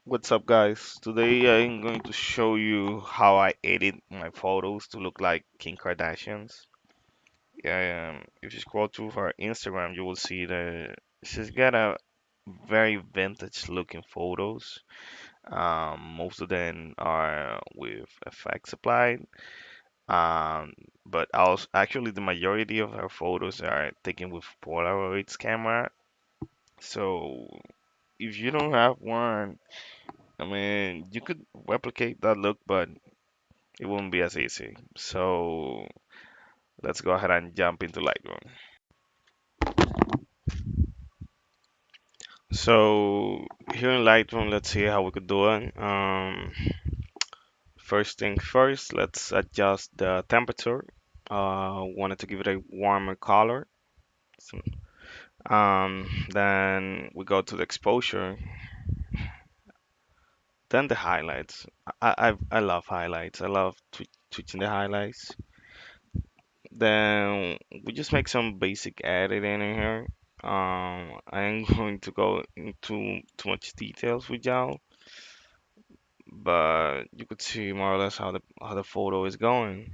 What's up, guys? Today I'm going to show you how I edit my photos to look like Kim Kardashian's. Yeah, if you scroll through her Instagram, you will see that she's got a very vintage looking photos. Most of them are with effects applied. Um, but also, actually, the majority of her photos are taken with Polaroid's camera. So if you don't have one, I mean, you could replicate that look, but it won't be as easy. So let's go ahead and jump into Lightroom. So here in Lightroom, let's see how we could do it. First thing first, let's adjust the temperature. Wanted to give it a warmer color. So, then we go to the exposure, then the highlights. I love highlights. I love switching the highlights. Then we just make some basic editing in here. I ain't going to go into too much details with y'all, but you could see more or less how the photo is going.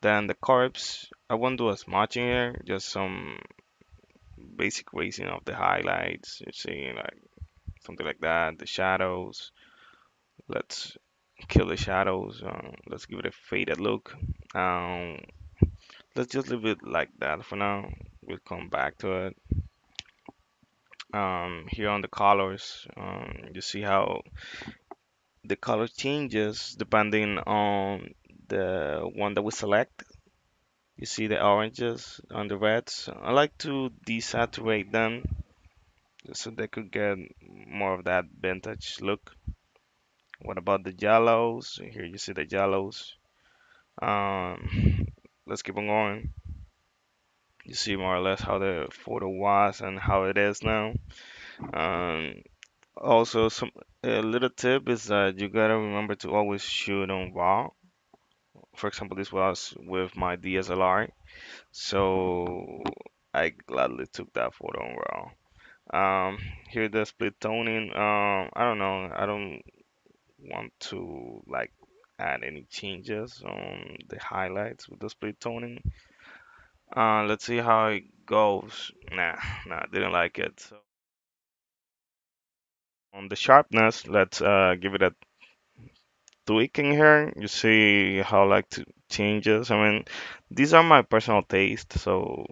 Then the curves, I won't do as much in here, just some basic raising of the highlights. You see, like something like that. The shadows, let's kill the shadows. Let's give it a faded look. Um, let's just leave it like that for now. We'll come back to it. Here on the colors, you see how the color changes depending on the one that we select. You see the oranges on the reds. I like to desaturate them so they could get more of that vintage look. What about the yellows? Here you see the yellows. Let's keep on going. You see more or less how the photo was and how it is now. Um, Also, some a little tip is that you gotta remember to always shoot on RAW. For example, this was with my DSLR, so I gladly took that photo on RAW. Here the split toning. I don't know. I don't want to like add any changes on the highlights with the split toning. Let's see how it goes. Nah, didn't like it. So on the sharpness, let's give it a tweaking here. You see how like to changes. I mean, these are my personal taste, so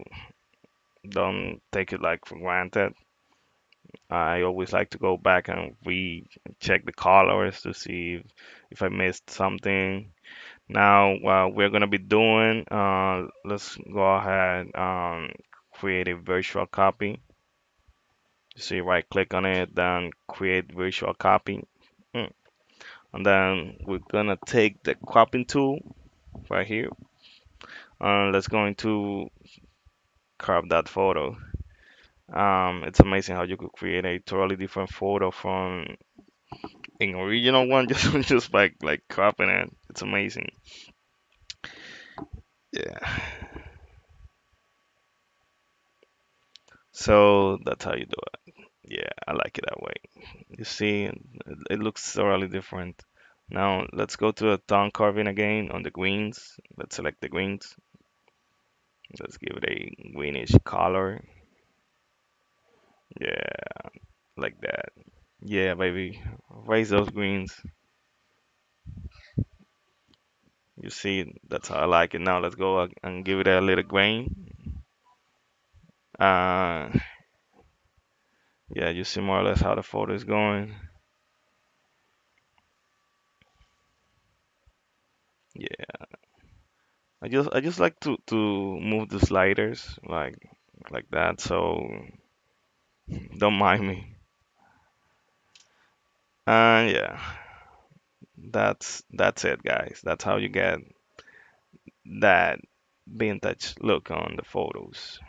don't take it like for granted. I always like to go back and recheck the colors to see if I missed something. Now, what we're gonna be doing, let's go ahead create a virtual copy. You see, right click on it, then create virtual copy. Mm. And then we're gonna take the cropping tool right here. Let's go into crop that photo. It's amazing how you could create a totally different photo from an original one just by like cropping it. It's amazing. Yeah. So that's how you do it. Yeah, I like it that way. You see, it looks thoroughly different. Now let's go to a tone carving again on the greens. Let's select the greens. Let's give it a greenish color. Yeah, like that. Yeah, baby. Raise those greens. You see, that's how I like it. Now let's go and give it a little grain. Uh, yeah, you see more or less how the photo is going. Yeah, I just like to move the sliders like that, so don't mind me. Yeah, that's it, guys. That's how you get that vintage look on the photos.